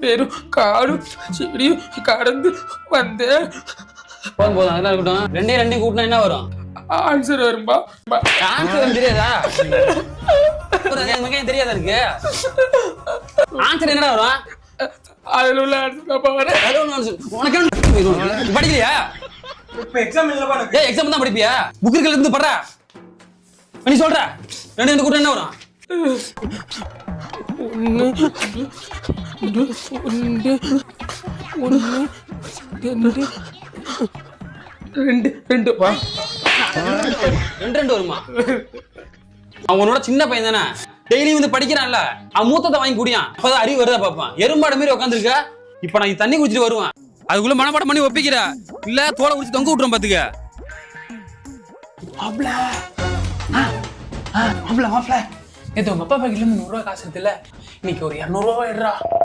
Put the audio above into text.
வெறும் காடும் செடியும் கடந்து வந்தேன். போதும் போதும் அதெல்லாம் இருக்கட்டும். ரெண்டையும் கூட்டினா என்ன வரும்? ஆன்சர் வரும்பா. ஆன்சர் தெரியாதா? எனக்கு தெரியாதா இருக்கு? ஆன்சர் என்னடா வரும்? அதுல உள்ள ஆன்சர் உனக்கு படிக்கலையா? இப்ப எக்ஸாம் இல்லப்பா. எக்ஸாம் தான் படிப்பியா? புக்குகள் இருந்து படுற நீ சொல்ற. ரெண்டு கூட்டம் என்ன வரும்? ரெண்டு வருமா? அவனோட சின்ன பையன் தானே, டெய்லி வந்து படிக்கிறான்ல, அவன் மூத்தத்தை வாங்கி குடியான். அப்பதான் அறிவு வருதா பாப்பான். எறும்பாடு மாதிரி உட்காந்துருக்க. இப்ப நான் தண்ணி குடிச்சிட்டு வருவேன், அதுக்குள்ள மனப்பாடம் பண்ணி ஒப்பிக்கிற இல்ல தோலை குடிச்சு தொங்க விட்டுறோம் பாத்துக்க. மாப்பிள்ள நேற்று உங்க அப்பா பாக்கில 100 ரூபா காசு இருக்குல்ல, இன்னைக்கு ஒரு 200 ரூபா எடுறா.